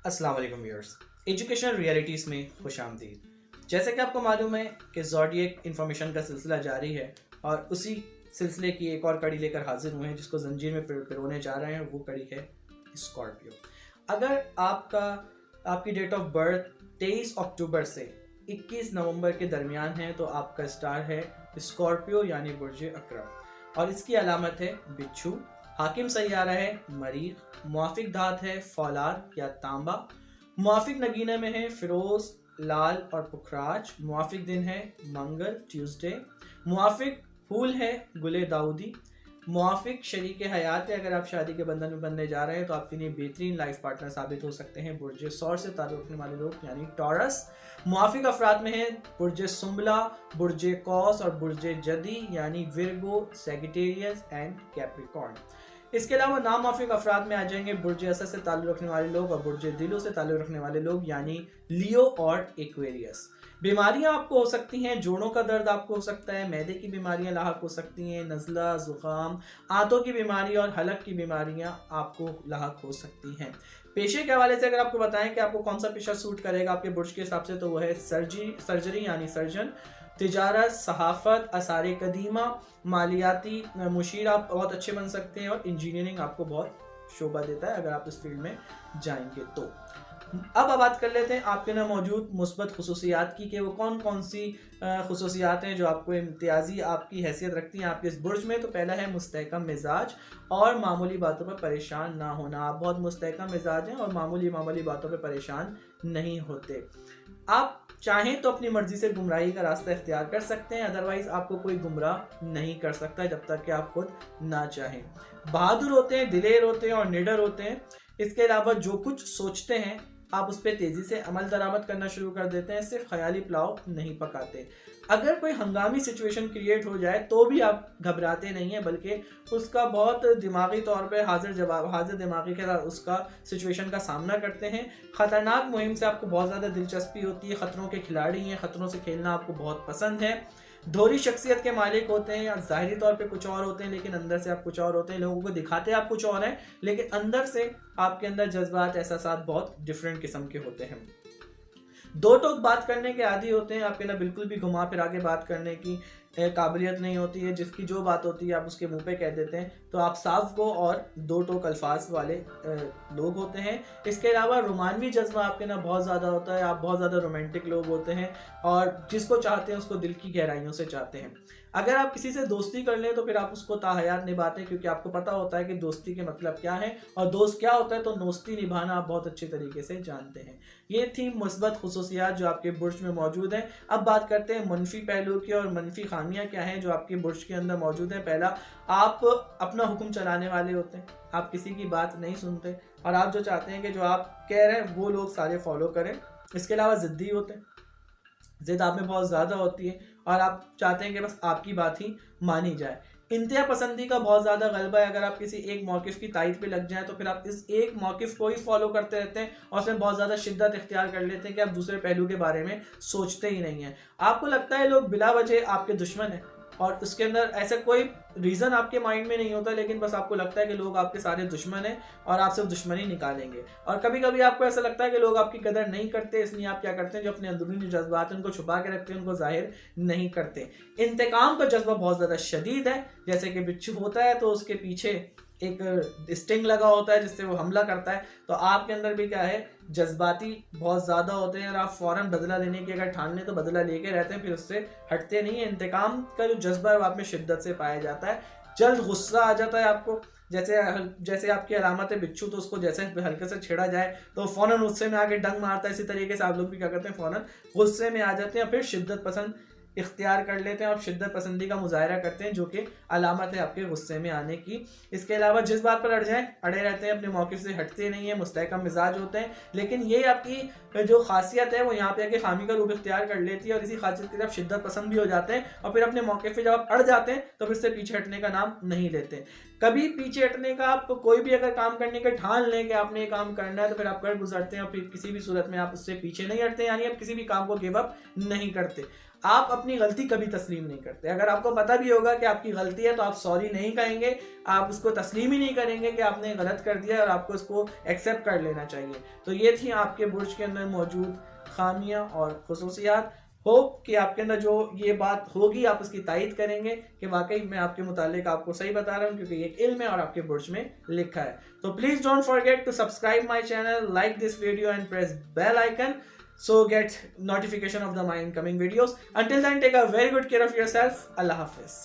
अस्सलाम वालेकुम viewers, educational realities में खुश आमदीद। जैसे कि आपको मालूम है कि ज़ोडिएक इन्फॉर्मेशन का सिलसिला जारी है और उसी सिलसिले की एक और कड़ी लेकर हाजिर हुए हैं जिसको जंजीर में पिरोने जा रहे हैं। वो कड़ी है स्कॉर्पियो। अगर आपकी डेट ऑफ बर्थ 23 अक्टूबर से 21 नवंबर के दरमियान है तो आपका स्टार है स्कॉर्पियो यानी बुर्ज अकरम और इसकी अलामत है बिच्छू। हाकिम सैयारा है मरीख, मुआफिक धात है फौलाद या तांबा, मुआफिक नगीने में है फिरोज, लाल और पुखराज, मुआफिक दिन है मंगल ट्यूसडे, मुआफिक फूल है गुले दाऊदी, मुआफिक शरीक हयात है। अगर आप शादी के बंधन में बनने जा रहे हैं तो आपके लिए बेहतरीन लाइफ पार्टनर साबित हो सकते हैं बुर्ज सौर से ताल्लुक़ रखने वाले लोग यानी टॉरस। मुआफिक अफराद में है बुर्ज सुम्बला, बुर्ज कौस और बुर्ज जदी यानी विरगो, सैगिटेरियस एंड कैप्रिकॉर्न। इसके अलावा नामुआफिक अफराद में आ जाएंगे बुर्ज असद से ताल्लुक़ रखने वाले लोग और बुर्ज दिलो से ताल्लुक़ रखने वाले लोग यानी लियो और एक्वेरियस। बीमारियां आपको हो सकती हैं, जोड़ों का दर्द आपको हो सकता है, मैदे की बीमारियां लाहक हो सकती हैं, नज़ला, ज़ुकाम, आंतों की बीमारी और हलक की बीमारियां आपको लाहक हो सकती हैं। पेशे के हवाले से अगर आपको बताएं कि आपको कौन सा पेशा सूट करेगा आपके बुर्ज के हिसाब से तो वो है सर्जरी यानी सर्जन, तिजारत, सहाफ़त, आसार कदीमा, मालियाती मुशीर आप बहुत अच्छे बन सकते हैं और इंजीनियरिंग आपको बहुत शोभा देता है अगर आप इस फील्ड में जाएंगे तो। अब बात कर लेते हैं आपके ना मौजूद मुस्बत खुसूसियात की कि वो कौन कौन सी खुसूसियात हैं जो आपको इम्तियाजी आपकी हैसियत रखती हैं आपके इस बुर्ज में। तो पहला है मुस्तहकम मिजाज और मामूली बातों पर परेशान ना होना। आप बहुत मुस्तहकम मिजाज हैं और मामूली बातों पर परेशान नहीं होते। आप चाहें तो अपनी मर्जी से गुमराही का रास्ता इख्तियार कर सकते हैं, अदरवाइज आपको कोई गुमराह नहीं कर सकता जब तक कि आप खुद ना चाहें। बहादुर होते हैं, दिलेर होते हैं और निडर होते हैं। इसके अलावा जो कुछ सोचते हैं आप उस पर तेज़ी से अमल दरामद करना शुरू कर देते हैं, सिर्फ ख्याली पुलाव नहीं पकाते। अगर कोई हंगामी सिचुएशन क्रिएट हो जाए तो भी आप घबराते नहीं हैं बल्कि उसका बहुत दिमागी तौर पे हाजिर दिमागी के साथ उसका सिचुएशन का सामना करते हैं। ख़तरनाक मुहिम से आपको बहुत ज़्यादा दिलचस्पी होती है, ख़तरों के खिलाड़ी हैं, ख़तरों से खेलना आपको बहुत पसंद है। दोहरी शख्सियत के मालिक होते हैं या ज़ाहिरी तौर पे कुछ और होते हैं लेकिन अंदर से आप कुछ और होते हैं। लोगों को दिखाते आप कुछ और हैं लेकिन अंदर से आपके अंदर जज्बात एहसासात बहुत डिफरेंट किस्म के होते हैं। दो टोक बात करने के आदी होते हैं, आपके ना बिल्कुल भी घुमा फिरा के बात करने की काबिलियत नहीं होती है। जिसकी जो बात होती है आप उसके मुंह पे कह देते हैं। तो आप साफ गो और दो टोक अल्फाज वाले लोग होते हैं। इसके अलावा रोमानवी जज्बा आपके ना बहुत ज़्यादा होता है। आप बहुत ज़्यादा रोमांटिक लोग होते हैं और जिसको चाहते हैं उसको दिल की गहराइयों से चाहते हैं। अगर आप किसी से दोस्ती कर लें तो फिर आप उसको ताहयात निभाते हैं क्योंकि आपको पता होता है कि दोस्ती के मतलब क्या है और दोस्त क्या होता है, तो दोस्ती निभाना आप बहुत अच्छे तरीके से जानते हैं। ये थी मुस्बत खुसूसियात जो आपके बुर्ज में मौजूद हैं। अब बात करते हैं मनफी पहलू की और मनफी खामियां क्या हैं जो आपके बुर्ज के अंदर मौजूद हैं। पहला, आप अपना हुक्म चलाने वाले होते हैं, आप किसी की बात नहीं सुनते और आप जो चाहते हैं कि जो आप कह रहे हैं वो लोग सारे फॉलो करें। इसके अलावा ज़िद्दी होते हैं, ज़िद आप में बहुत ज़्यादा होती है और आप चाहते हैं कि बस आपकी बात ही मानी जाए। इंतहा पसंदी का बहुत ज़्यादा गलबा है। अगर आप किसी एक मौक़िफ़ की तायद पे लग जाएं तो फिर आप इस एक मौक़िफ़ को ही फॉलो करते रहते हैं और उसमें बहुत ज़्यादा शिद्दत इख्तियार कर लेते हैं कि आप दूसरे पहलू के बारे में सोचते ही नहीं हैं। आपको लगता है लोग बिला वजह आपके दुश्मन हैं और उसके अंदर ऐसा कोई रीज़न आपके माइंड में नहीं होता, लेकिन बस आपको लगता है कि लोग आपके सारे दुश्मन हैं और आपसे दुश्मनी निकालेंगे। और कभी कभी आपको ऐसा लगता है कि लोग आपकी कदर नहीं करते, इसलिए आप क्या करते हैं, जो अपने अंदरूनी जज्बात हैं उनको छुपा के रखते हैं, उनको जाहिर नहीं करते। इंतकाम का जज्बा बहुत ज़्यादा शदीद है। जैसे कि बिच्छू होता है तो उसके पीछे एक स्टिंग लगा होता है जिससे वो हमला करता है, तो आपके अंदर भी क्या है, जज्बाती बहुत ज़्यादा होते हैं और आप फ़ौरन बदला लेने की अगर ठान लें तो बदला लेके रहते हैं, फिर उससे हटते नहीं हैं। इंतकाम का जो जज्बा है वो आप में शिद्दत से पाया जाता है। जल्द गुस्सा आ जाता है आपको, जैसे आपकी अलामत है बिच्छू, तो उसको जैसे हल्के से छेड़ा जाए तो फ़ौरन गुस्से में आके डंग मारता है। इसी तरीके से आप लोग भी क्या करते हैं, फ़ौरन गुस्से में आ जाते हैं, फिर शिद्दत पसंद इख्तियार कर लेते हैं और शिद्दत पसंदी का मुजाहरा करते हैं जो कि अलामत है आपके गुस्से में आने की। इसके अलावा जिस बात पर अड़े रहते हैं, अपने मौक़िफ़ से हटते नहीं हैं, मुस्तहकम मिजाज होते हैं। लेकिन ये आपकी जो खासियत है वो यहाँ पे आके खामी का रूप इख्तियार कर लेती है और इसी खासियत के साथ शिद्दत पसंद भी हो जाते हैं और फिर अपने मौक़िफ़ पे जब आप अड़ जाते हैं तो फिर से पीछे हटने का नाम नहीं लेते। कभी पीछे हटने का, आप कोई भी अगर काम करने का ठान लें कि आपने ये काम करना है तो फिर आप कर गुजरते हैं और फिर किसी भी सूरत में आप उससे पीछे नहीं हटते, यानी आप किसी भी काम को गिव अप नहीं करते। آپ اپنی غلطی کبھی تسلیم نہیں کرتے. اگر آپ کو پتہ بھی ہوگا کہ آپ کی غلطی ہے تو آپ سوری نہیں کہیں گے, آپ اس کو تسلیم ہی نہیں کریں گے کہ آپ نے غلط کر دیا اور آپ کو اس کو ایکسیپٹ کر لینا چاہیے. تو یہ تھی آپ کے برج کے اندر موجود خامیاں اور خصوصیات. ہوپ کہ آپ کے اندر جو یہ بات ہوگی آپ اس کی تائید کریں گے کہ واقعی میں آپ کے متعلق آپ کو صحیح بتا رہا ہوں, کیونکہ یہ ایک علم ہے اور آپ کے برج میں لکھا ہے. تو please don't forget to subscribe my channel, like this video and press bell icon so get notification of the my incoming videos. Until then, take a very good care of yourself. Allah Hafiz.